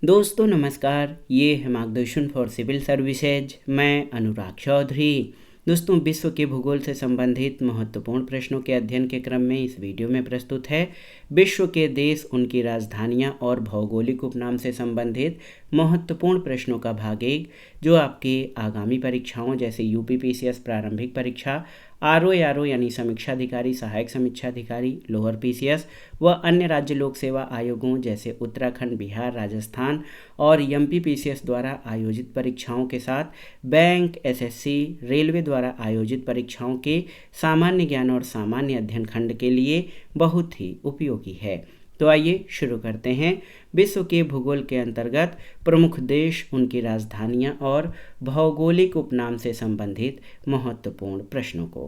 दोस्तों नमस्कार, ये है मार्गदर्शन फॉर सिविल सर्विसेज। मैं अनुराग चौधरी। दोस्तों, विश्व के भूगोल से संबंधित महत्वपूर्ण प्रश्नों के अध्ययन के क्रम में इस वीडियो में प्रस्तुत है विश्व के देश, उनकी राजधानियां और भौगोलिक उपनाम से संबंधित महत्वपूर्ण प्रश्नों का भाग 1, जो आपके आगामी परीक्षाओं जैसे यूपीपीसीएस प्रारंभिक परीक्षा, आरओ यानी समीक्षाधिकारी, सहायक समीक्षाधिकारी, लोअर पीसीएस व अन्य राज्य लोक सेवा आयोगों जैसे उत्तराखंड, बिहार, राजस्थान और एमपीपीसीएस द्वारा आयोजित परीक्षाओं के साथ बैंक, एसएससी, रेलवे द्वारा आयोजित परीक्षाओं के सामान्य ज्ञान और सामान्य अध्ययन खंड के लिए बहुत ही उपयोगी है। तो आइए शुरू करते हैं विश्व के भूगोल के अंतर्गत प्रमुख देश, उनकी राजधानियां और भौगोलिक उपनाम से संबंधित महत्वपूर्ण प्रश्नों को।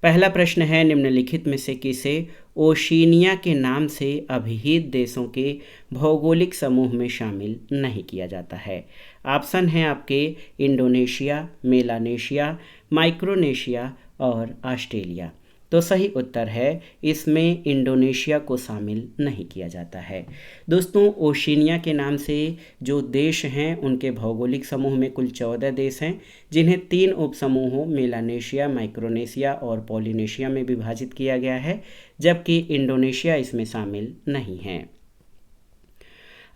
पहला प्रश्न है, निम्नलिखित में से किसे ओशिनिया के नाम से अभिहित देशों के भौगोलिक समूह में शामिल नहीं किया जाता है? ऑप्शन है आपके इंडोनेशिया, मेलानेशिया, माइक्रोनेशिया और ऑस्ट्रेलिया। तो सही उत्तर है इसमें इंडोनेशिया को शामिल नहीं किया जाता है। दोस्तों, ओशिनिया के नाम से जो देश हैं उनके भौगोलिक समूह में कुल 14 देश हैं, जिन्हें 3 उपसमूहों मेलानेशिया, माइक्रोनेशिया और पॉलिनेशिया में विभाजित किया गया है, जबकि इंडोनेशिया इसमें शामिल नहीं है।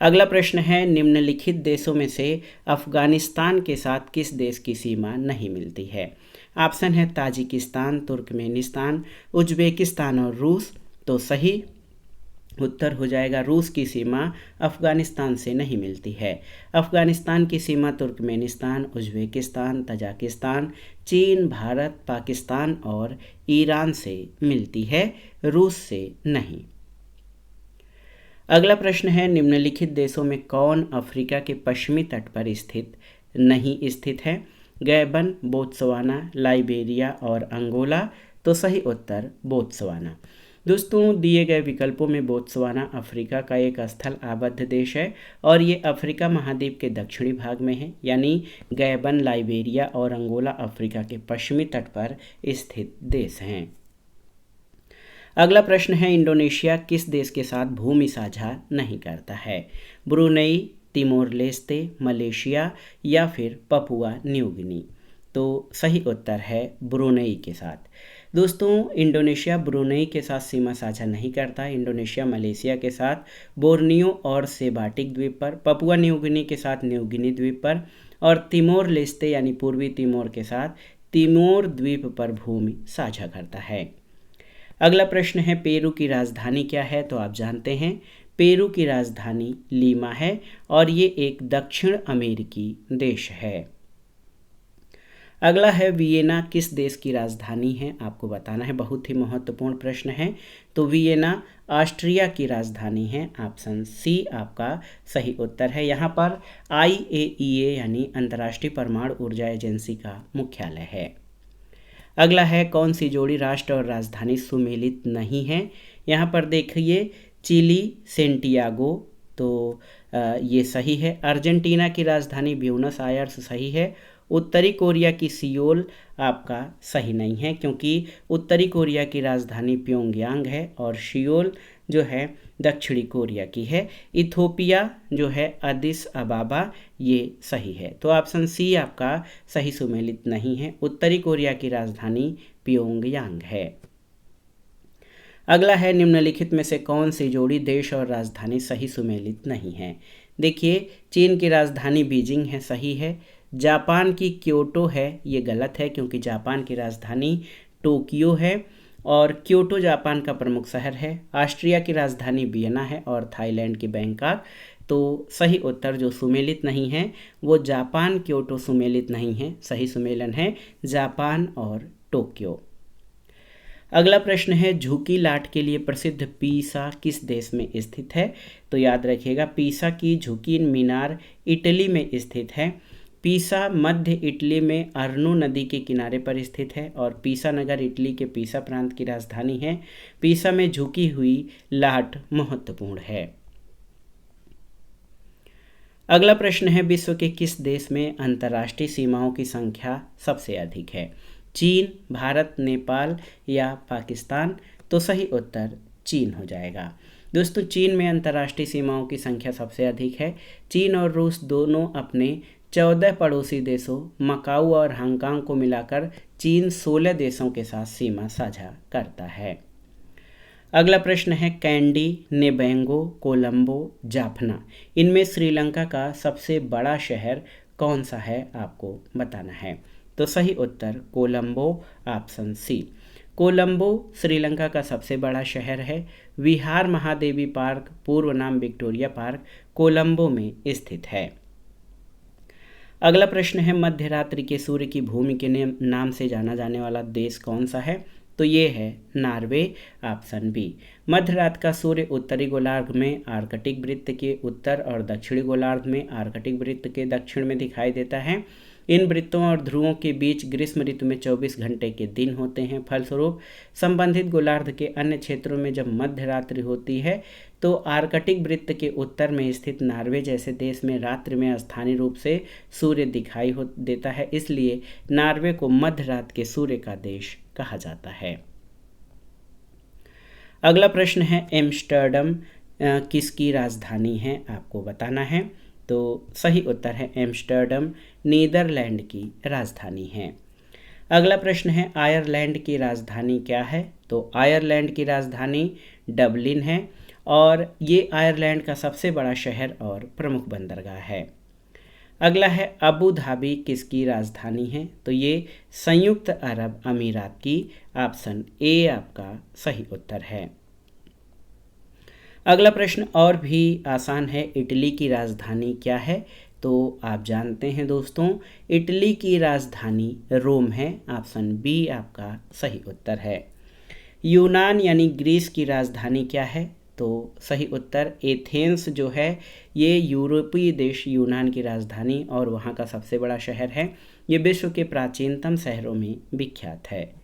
अगला प्रश्न है, निम्नलिखित देशों में से अफगानिस्तान के साथ किस देश की सीमा नहीं मिलती है? ऑप्शन है ताजिकिस्तान, तुर्कमेनिस्तान, उज्बेकिस्तान और रूस। तो सही उत्तर हो जाएगा रूस की सीमा अफगानिस्तान से नहीं मिलती है। अफगानिस्तान की सीमा तुर्कमेनिस्तान, उज्बेकिस्तान, तजाकिस्तान, चीन, भारत, पाकिस्तान और ईरान से मिलती है, रूस से नहीं। अगला प्रश्न है, निम्नलिखित देशों में कौन अफ्रीका के पश्चिमी तट पर नहीं स्थित है? गैबन, बोत्सवाना, लाइबेरिया और अंगोला। तो सही उत्तर बोत्सवाना। दोस्तों, दिए गए विकल्पों में बोत्सवाना अफ्रीका का एक स्थल आबद्ध देश है और ये अफ्रीका महाद्वीप के दक्षिणी भाग में है, यानी गैबन, लाइबेरिया और अंगोला अफ्रीका के पश्चिमी तट पर स्थित देश हैं। अगला प्रश्न है, इंडोनेशिया किस देश के साथ भूमि साझा नहीं करता है? ब्रुनेई, तिमोर लेस्ते, मलेशिया या फिर पपुआ न्यू गिनी। तो सही उत्तर है ब्रुनेई के साथ। दोस्तों, इंडोनेशिया ब्रुनेई के साथ सीमा साझा नहीं करता। इंडोनेशिया मलेशिया के साथ बोर्नियो और सेबाटिक द्वीप पर, पपुआ न्यू गिनी के साथ न्यू गिनी द्वीप पर और तिमोर लेस्ते यानी पूर्वी तिमोर के साथ तिमोर द्वीप पर भूमि साझा करता है। अगला प्रश्न है, पेरू की राजधानी क्या है? तो आप जानते हैं पेरू की राजधानी लीमा है और ये एक दक्षिण अमेरिकी देश है। अगला है, वियना किस देश की राजधानी है? आपको बताना है, बहुत ही महत्वपूर्ण प्रश्न है। तो वियना ऑस्ट्रिया की राजधानी है। ऑप्शन सी आपका सही उत्तर है। यहाँ पर IAEA यानी अंतर्राष्ट्रीय परमाणु ऊर्जा एजेंसी का मुख्यालय है। अगला है, कौन सी जोड़ी राष्ट्र और राजधानी सुमेलित नहीं है? यहाँ पर देखिए चिली, सेंटियागो। तो ये सही है। अर्जेंटीना की राजधानी ब्यूनस आयर्स सही है। उत्तरी कोरिया की सियोल आपका सही नहीं है, क्योंकि उत्तरी कोरिया की राजधानी प्योंगयांग है और सियोल जो है दक्षिणी कोरिया की है। इथोपिया जो है अदिस अबाबा, ये सही है। तो ऑप्शन सी आपका सही सुमेलित नहीं है। उत्तरी कोरिया की राजधानी प्योंगयांग है। अगला है, निम्नलिखित में से कौन सी जोड़ी देश और राजधानी सही सुमेलित नहीं है? देखिए, चीन की राजधानी बीजिंग है, सही है। जापान की क्योटो है, ये गलत है, क्योंकि जापान की राजधानी टोक्यो है और क्योटो जापान का प्रमुख शहर है। ऑस्ट्रिया की राजधानी वियना है और थाईलैंड की बैंकॉक। तो सही उत्तर जो सुमेलित नहीं है वो जापान, क्योटो सुमेलित नहीं है। सही सुमेलन है जापान और टोक्यो। अगला प्रश्न है, झुकी लाट के लिए प्रसिद्ध पीसा किस देश में स्थित है? तो याद रखिएगा, पीसा की झुकी मीनार इटली में स्थित है। पीसा मध्य इटली में अर्नो नदी के किनारे पर स्थित है और पीसा नगर इटली के पीसा प्रांत की राजधानी है। पीसा में झुकी हुई लाट महत्वपूर्ण है। अगला प्रश्न है, विश्व के किस देश में अंतर्राष्ट्रीय सीमाओं की संख्या सबसे अधिक है? चीन, भारत, नेपाल या पाकिस्तान। तो सही उत्तर चीन हो जाएगा। दोस्तों चीन में अंतर्राष्ट्रीय सीमाओं की संख्या सबसे अधिक है। चीन और रूस दोनों अपने 14 पड़ोसी देशों मकाऊ और हांगकांग को मिलाकर चीन 16 देशों के साथ सीमा साझा करता है। अगला प्रश्न है कैंडी, नेबेंगो, कोलंबो, जाफना, इनमें श्रीलंका का सबसे बड़ा शहर कौन सा है आपको बताना है। तो सही उत्तर कोलंबो, ऑप्शन सी। कोलंबो श्रीलंका का सबसे बड़ा शहर है। विहार महादेवी पार्क, पूर्व नाम विक्टोरिया पार्क, कोलंबो में स्थित है। अगला प्रश्न है मध्यरात्रि के सूर्य की भूमि के नाम से जाना जाने वाला देश कौन सा है। तो ये है नॉर्वे, ऑप्शन बी। मध्य रात का सूर्य उत्तरी गोलार्ध में आर्कटिक वृत्त के उत्तर और दक्षिणी गोलार्ध में आर्कटिक वृत्त के दक्षिण में दिखाई देता है। इन वृत्तों और ध्रुवों के बीच ग्रीष्म ऋतु में 24 घंटे के दिन होते हैं। फलस्वरूप संबंधित गोलार्ध के अन्य क्षेत्रों में जब मध्य रात्रि होती है तो आर्कटिक वृत्त के उत्तर में स्थित नॉर्वे जैसे देश में रात्रि में स्थानीय रूप से सूर्य दिखाई देता है। इसलिए नॉर्वे को मध्य रात के सूर्य का देश कहा जाता है। अगला प्रश्न है एम्स्टर्डम किसकी राजधानी है आपको बताना है। तो सही उत्तर है एम्स्टर्डम नीदरलैंड की राजधानी है। अगला प्रश्न है आयरलैंड की राजधानी क्या है। तो आयरलैंड की राजधानी डबलिन है और ये आयरलैंड का सबसे बड़ा शहर और प्रमुख बंदरगाह है। अगला है अबू धाबी किसकी राजधानी है। तो ये संयुक्त अरब अमीरात की, ऑप्शन ए आपका सही उत्तर है। अगला प्रश्न और भी आसान है, इटली की राजधानी क्या है। तो आप जानते हैं दोस्तों इटली की राजधानी रोम है, ऑप्शन बी आपका सही उत्तर है। यूनान यानी ग्रीस की राजधानी क्या है। तो सही उत्तर एथेंस जो है ये यूरोपीय देश यूनान की राजधानी और वहाँ का सबसे बड़ा शहर है। ये विश्व के प्राचीनतम शहरों में विख्यात है।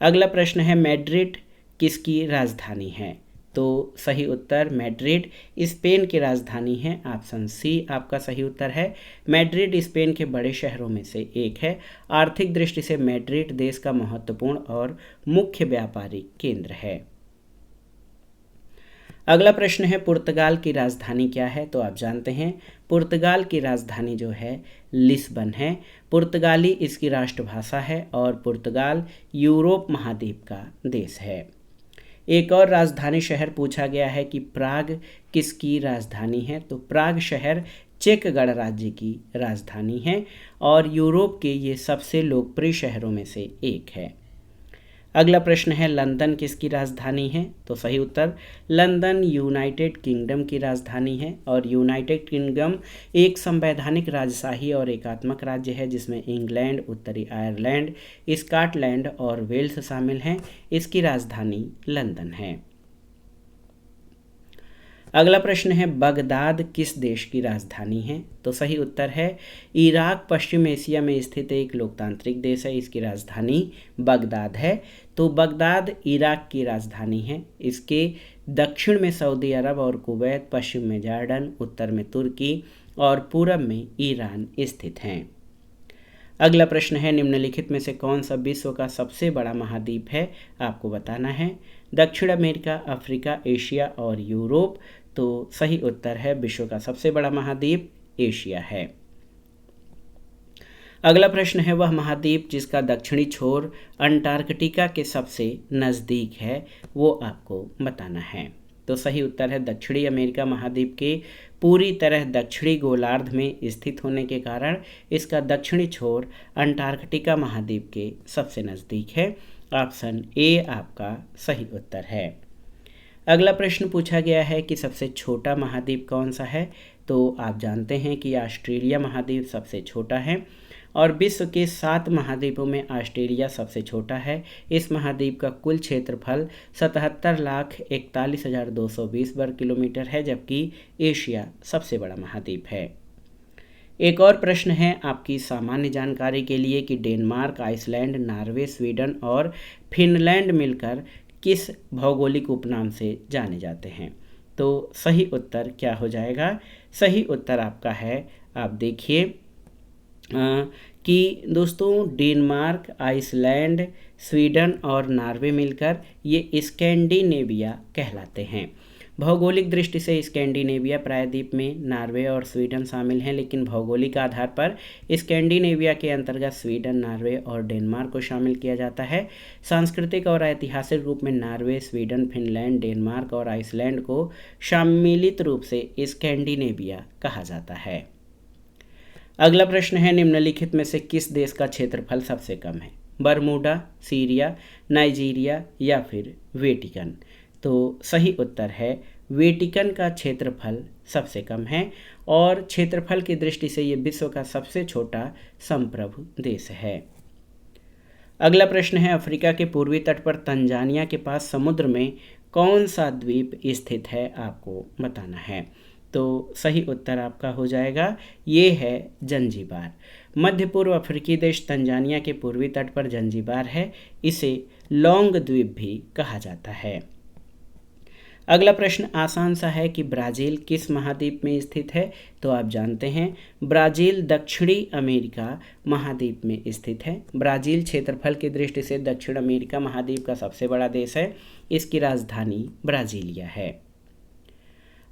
अगला प्रश्न है मैड्रिड किसकी राजधानी है। तो सही उत्तर मैड्रिड स्पेन की राजधानी है, ऑप्शन सी आपका सही उत्तर है। मैड्रिड स्पेन के बड़े शहरों में से एक है। आर्थिक दृष्टि से मैड्रिड देश का महत्वपूर्ण और मुख्य व्यापारिक केंद्र है। अगला प्रश्न है पुर्तगाल की राजधानी क्या है। तो आप जानते हैं पुर्तगाल की राजधानी जो है लिस्बन है। पुर्तगाली इसकी राष्ट्रभाषा है और पुर्तगाल यूरोप महाद्वीप का देश है। एक और राजधानी शहर पूछा गया है कि प्राग किसकी राजधानी है। तो प्राग शहर चेक गणराज्य की राजधानी है और यूरोप के ये सबसे लोकप्रिय शहरों में से एक है। अगला प्रश्न है लंदन किसकी राजधानी है। तो सही उत्तर लंदन यूनाइटेड किंगडम की राजधानी है और यूनाइटेड किंगडम एक संवैधानिक राजशाही और एकात्मक राज्य है जिसमें इंग्लैंड, उत्तरी आयरलैंड, स्कॉटलैंड और वेल्स शामिल हैं। इसकी राजधानी लंदन है। अगला प्रश्न है बगदाद किस देश की राजधानी है। तो सही उत्तर है इराक पश्चिम एशिया में स्थित एक लोकतांत्रिक देश है। इसकी राजधानी बगदाद है। तो बगदाद इराक की राजधानी है। इसके दक्षिण में सऊदी अरब और कुवैत, पश्चिम में जॉर्डन, उत्तर में तुर्की और पूरब में ईरान स्थित हैं। अगला प्रश्न है निम्नलिखित में से कौन सा विश्व का सबसे बड़ा महाद्वीप है आपको बताना है। दक्षिण अमेरिका, अफ्रीका, एशिया और यूरोप। तो सही उत्तर है विश्व का सबसे बड़ा महाद्वीप एशिया है। अगला प्रश्न है वह महाद्वीप जिसका दक्षिणी छोर अंटार्कटिका के सबसे नज़दीक है वो आपको बताना है। तो सही उत्तर है दक्षिणी अमेरिका महाद्वीप के पूरी तरह दक्षिणी गोलार्ध में स्थित होने के कारण इसका दक्षिणी छोर अंटार्कटिका महाद्वीप के सबसे नज़दीक है। ऑप्शन ए आपका सही उत्तर है। अगला प्रश्न पूछा गया है कि सबसे छोटा महाद्वीप कौन सा है। तो आप जानते हैं कि ऑस्ट्रेलिया महाद्वीप सबसे छोटा है और विश्व के 7 महाद्वीपों में ऑस्ट्रेलिया सबसे छोटा है। इस महाद्वीप का कुल क्षेत्रफल 77,41,220 वर्ग किलोमीटर है जबकि एशिया सबसे बड़ा महाद्वीप है। एक और प्रश्न है आपकी सामान्य जानकारी के लिए कि डेनमार्क, आइसलैंड, नॉर्वे, स्वीडन और फिनलैंड मिलकर किस भौगोलिक उपनाम से जाने जाते हैं। तो सही उत्तर क्या हो जाएगा। सही उत्तर आपका है, आप देखिए कि दोस्तों डेनमार्क, आइसलैंड, स्वीडन और नॉर्वे मिलकर ये स्कैंडिनेविया कहलाते हैं। भौगोलिक दृष्टि से स्कैंडिनेविया प्रायद्वीप में नॉर्वे और स्वीडन शामिल हैं, लेकिन भौगोलिक आधार पर स्कैंडिनेविया के अंतर्गत स्वीडन, नॉर्वे और डेनमार्क को शामिल किया जाता है। सांस्कृतिक और ऐतिहासिक रूप में नॉर्वे, स्वीडन, फिनलैंड, डेनमार्क और आइसलैंड को सम्मिलित रूप से स्कैंडिनेविया कहा जाता है। अगला प्रश्न है, निम्नलिखित में से किस देश का क्षेत्रफल सबसे कम है? बरमूडा, सीरिया, नाइजीरिया या फिर वेटिकन? तो सही उत्तर है वेटिकन का क्षेत्रफल सबसे कम है और क्षेत्रफल की दृष्टि से ये विश्व का सबसे छोटा संप्रभु देश है। अगला प्रश्न है, अफ्रीका के पूर्वी तट पर तंजानिया के पास समुद्र में कौन सा द्वीप स्थित है? आपको बताना है। तो सही उत्तर आपका हो जाएगा ये है जंजीबार। मध्य पूर्व अफ्रीकी देश तंजानिया के पूर्वी तट पर जंजीबार है, इसे लौंग द्वीप भी कहा जाता है। अगला प्रश्न आसान सा है कि ब्राज़ील किस महाद्वीप में स्थित है? तो आप जानते हैं ब्राज़ील दक्षिणी अमेरिका महाद्वीप में स्थित है। ब्राज़ील क्षेत्रफल की दृष्टि से दक्षिण अमेरिका महाद्वीप का सबसे बड़ा देश है। इसकी राजधानी ब्राज़ीलिया है।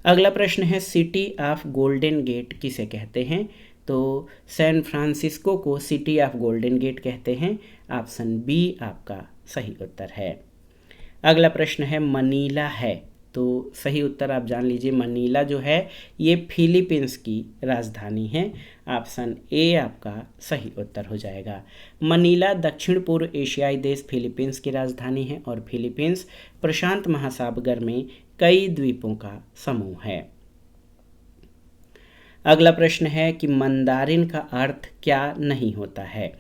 अगला प्रश्न है, सिटी ऑफ गोल्डन गेट किसे कहते हैं? तो सैन फ्रांसिस्को को सिटी ऑफ गोल्डन गेट कहते हैं। ऑप्शन बी आपका सही उत्तर है। अगला प्रश्न है, मनीला है, तो सही उत्तर आप जान लीजिए मनीला जो है ये फिलीपींस की राजधानी है। ऑप्शन ए आपका सही उत्तर हो जाएगा। मनीला दक्षिण पूर्व एशियाई देश फिलीपींस की राजधानी है और फिलीपींस प्रशांत महासागर में कई द्वीपों का समूह है। अगला प्रश्न है कि मंदारिन का अर्थ क्या नहीं होता है?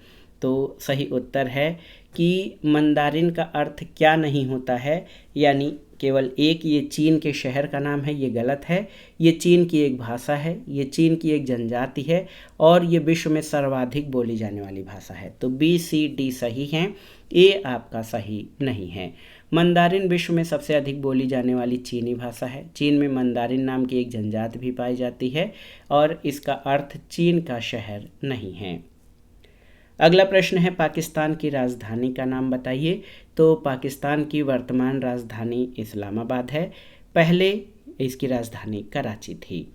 तो सही उत्तर है कि मंदारिन का अर्थ क्या नहीं होता है, यानी केवल एक ये चीन के शहर का नाम है, ये गलत है। ये चीन की एक भाषा है, ये चीन की एक जनजाति है और ये विश्व में सर्वाधिक बोली जाने वाली भाषा है। तो बी, सी, डी सही हैं, ए आपका सही नहीं है। मंदारिन विश्व में सबसे अधिक बोली जाने वाली चीनी भाषा है। चीन में मंदारिन नाम की एक जनजाति भी पाई जाती है और इसका अर्थ चीन का शहर नहीं है। अगला प्रश्न है, पाकिस्तान की राजधानी का नाम बताइए। तो पाकिस्तान की वर्तमान राजधानी इस्लामाबाद है, पहले इसकी राजधानी कराची थी।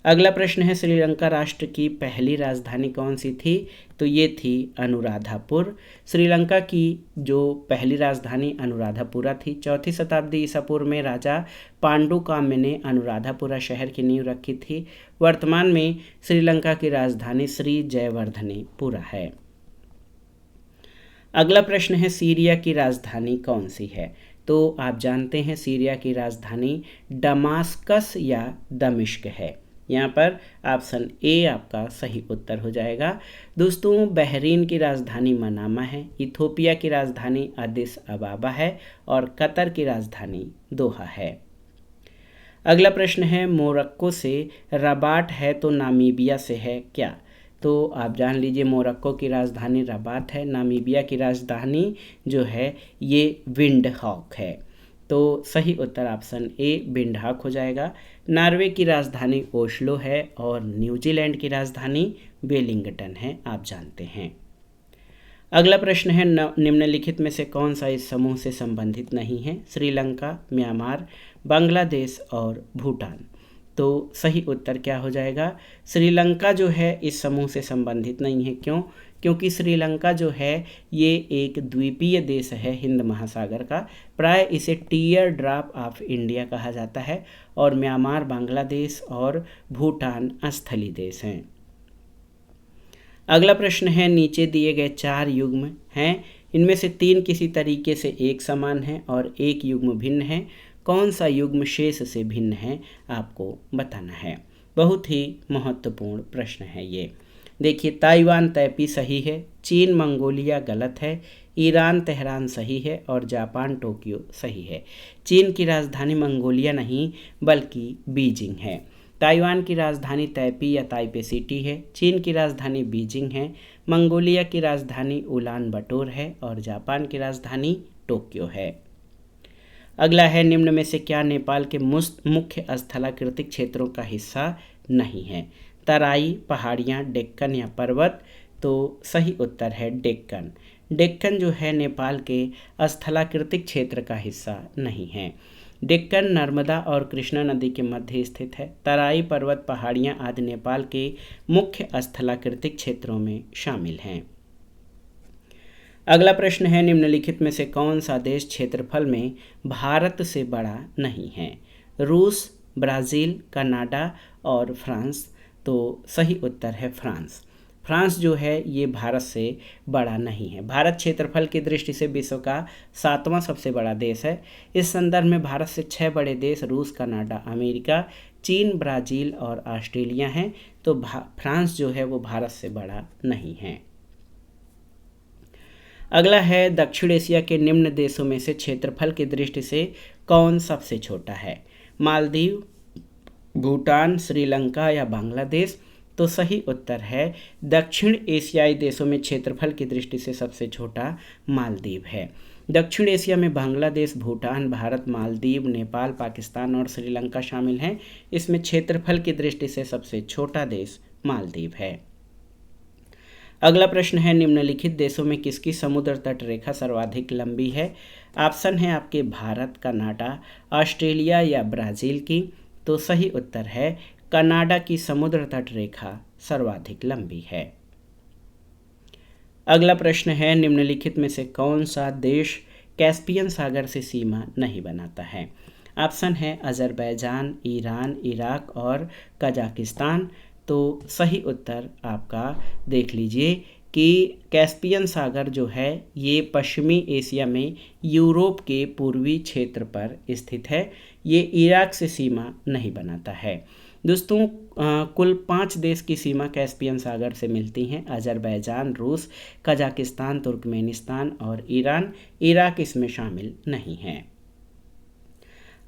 अगला प्रश्न है, श्रीलंका राष्ट्र की पहली राजधानी कौन सी थी? तो ये थी अनुराधापुर। श्रीलंका की जो पहली राजधानी अनुराधापुरा थी। 4वीं शताब्दी ईसा पूर्व में राजा पांडुकाम्य ने अनुराधापुरा शहर की नींव रखी थी। वर्तमान में श्रीलंका की राजधानी श्री जयवर्धनेपुरा है। अगला प्रश्न है, सीरिया की राजधानी कौन सी है? तो आप जानते हैं सीरिया की राजधानी दमास्कस या दमिश्क है। यहाँ पर ऑप्शन ए आपका सही उत्तर हो जाएगा। दोस्तों, बहरीन की राजधानी मनामा है, इथोपिया की राजधानी अदिस अबाबा है और कतर की राजधानी दोहा है। अगला प्रश्न है, मोरक्को से रबाट है तो नामीबिया से है क्या? तो आप जान लीजिए मोरक्को की राजधानी रबात है, नामीबिया की राजधानी जो है ये विंडहॉक है। तो सही उत्तर ऑप्शन ए विंडहॉक हो जाएगा। नॉर्वे की राजधानी ओस्लो है और न्यूजीलैंड की राजधानी वेलिंगटन है, आप जानते हैं। अगला प्रश्न है, निम्नलिखित में से कौन सा इस समूह से संबंधित नहीं है? श्रीलंका, म्यांमार, बांग्लादेश और भूटान। तो सही उत्तर क्या हो जाएगा? श्रीलंका जो है इस समूह से संबंधित नहीं है। क्यों? क्योंकि श्रीलंका जो है ये एक द्वीपीय देश है हिंद महासागर का, प्राय इसे टीयर ड्रॉप ऑफ इंडिया कहा जाता है। और म्यांमार, बांग्लादेश और भूटान स्थलीय देश हैं। अगला प्रश्न है, नीचे दिए गए 4 युग्म हैं, इनमें से 3 किसी तरीके से एक समान है और एक युग्म भिन्न है। कौन सा युग्म शेष से भिन्न है आपको बताना है। बहुत ही महत्वपूर्ण प्रश्न है ये। देखिए, ताइवान तैपी सही है, चीन मंगोलिया गलत है, ईरान तेहरान सही है और जापान टोक्यो सही है। चीन की राजधानी मंगोलिया नहीं बल्कि बीजिंग है। ताइवान की राजधानी तैपी या ताइपे सिटी है, चीन की राजधानी बीजिंग है, मंगोलिया की राजधानी उलान बटोर है और जापान की राजधानी टोक्यो है। अगला है, निम्न में से क्या नेपाल के मुख्य स्थलाकृतिक क्षेत्रों का हिस्सा नहीं है? तराई, पहाड़ियाँ, डेक्कन या पर्वत। तो सही उत्तर है डेक्कन। डेक्कन जो है नेपाल के स्थलाकृतिक क्षेत्र का हिस्सा नहीं है। डेक्कन नर्मदा और कृष्णा नदी के मध्य स्थित है। तराई पर्वत पहाड़ियाँ आदि नेपाल के मुख्य स्थलाकृतिक क्षेत्रों में शामिल हैं। अगला प्रश्न है, निम्नलिखित में से कौन सा देश क्षेत्रफल में भारत से बड़ा नहीं है? रूस, ब्राज़ील, कनाडा और फ्रांस। तो सही उत्तर है फ्रांस। फ्रांस जो है ये भारत से बड़ा नहीं है। भारत क्षेत्रफल की दृष्टि से विश्व का 7वां सबसे बड़ा देश है। इस संदर्भ में भारत से 6 बड़े देश रूस, कनाडा, अमेरिका, चीन, ब्राज़ील और ऑस्ट्रेलिया हैं। तो फ्रांस जो है वो भारत से बड़ा नहीं है। अगला है, दक्षिण एशिया के निम्न देशों में से क्षेत्रफल की दृष्टि से कौन सबसे छोटा है? मालदीव, भूटान, श्रीलंका या बांग्लादेश। तो सही उत्तर है दक्षिण एशियाई देशों में क्षेत्रफल की दृष्टि से सबसे छोटा मालदीव है। दक्षिण एशिया में बांग्लादेश, भूटान, भारत, मालदीव, नेपाल, पाकिस्तान और श्रीलंका शामिल हैं। इसमें क्षेत्रफल की दृष्टि से सबसे छोटा देश मालदीव है। अगला प्रश्न है, निम्नलिखित देशों में किसकी समुद्र तट रेखा सर्वाधिक लंबी है? ऑप्शन है आपके भारत, कनाडा, ऑस्ट्रेलिया या ब्राज़ील की। तो सही उत्तर है कनाडा की समुद्र तट रेखा सर्वाधिक लंबी है। अगला प्रश्न है, निम्नलिखित में से कौन सा देश कैस्पियन सागर से सीमा नहीं बनाता है? ऑप्शन है अजरबैजान, ईरान, इराक और कजाकिस्तान। तो सही उत्तर आपका देख लीजिए कि कैस्पियन सागर जो है ये पश्चिमी एशिया में यूरोप के पूर्वी क्षेत्र पर स्थित है। ये इराक से सीमा नहीं बनाता है। दोस्तों कुल 5 देश की सीमा कैस्पियन सागर से मिलती हैं। अजरबैजान, रूस, कजाकिस्तान, तुर्कमेनिस्तान और ईरान। इराक इसमें शामिल नहीं है।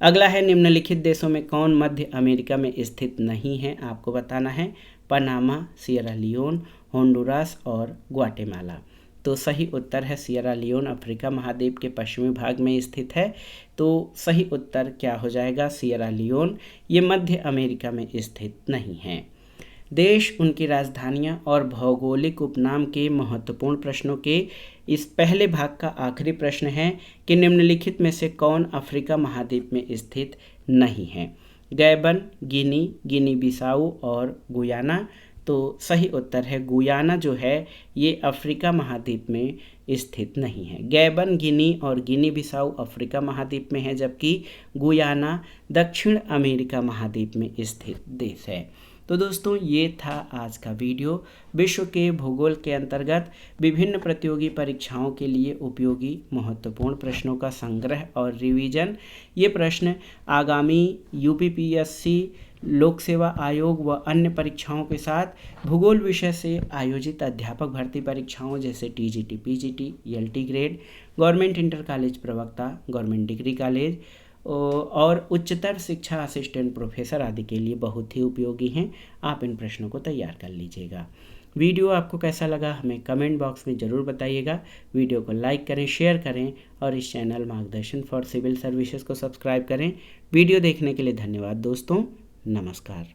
अगला है, निम्नलिखित देशों में कौन मध्य अमेरिका में स्थित नहीं है? आपको बताना है। पनामा, सियरा लियोन, होंडुरास और ग्वाटेमाला। तो सही उत्तर है सियरा लियोन अफ्रीका महाद्वीप के पश्चिमी भाग में स्थित है। तो सही उत्तर क्या हो जाएगा? Sierra Leone. ये मध्य अमेरिका में स्थित नहीं है। देश, उनकी राजधानियाँ और भौगोलिक उपनाम के महत्वपूर्ण प्रश्नों के इस पहले भाग का आखिरी प्रश्न है कि निम्नलिखित में से कौन अफ्रीका महाद्वीप में स्थित नहीं है? गैबन, गिनी, गिनी बिसाऊ और गुयाना। तो सही उत्तर है गुयाना जो है ये अफ्रीका महाद्वीप में स्थित नहीं है। गैबन, गिनी और गिनी बिसाऊ अफ्रीका महाद्वीप में है, जबकि गुयाना दक्षिण अमेरिका महाद्वीप में स्थित देश है। तो दोस्तों ये था आज का वीडियो। विश्व के भूगोल के अंतर्गत विभिन्न प्रतियोगी परीक्षाओं के लिए उपयोगी महत्वपूर्ण प्रश्नों का संग्रह और रिवीजन। ये प्रश्न आगामी यूपीपीएससी, लोक सेवा आयोग व अन्य परीक्षाओं के साथ भूगोल विषय से आयोजित अध्यापक भर्ती परीक्षाओं जैसे TGT, PGT, LT grade, government inter college प्रवक्ता, गवर्नमेंट डिग्री कॉलेज और उच्चतर शिक्षा असिस्टेंट प्रोफेसर आदि के लिए बहुत ही उपयोगी हैं। आप इन प्रश्नों को तैयार कर लीजिएगा। वीडियो आपको कैसा लगा हमें कमेंट बॉक्स में ज़रूर बताइएगा। वीडियो को लाइक करें, शेयर करें और इस चैनल मार्गदर्शन फॉर सिविल सर्विसेज को सब्सक्राइब करें। वीडियो देखने के लिए धन्यवाद दोस्तों। नमस्कार।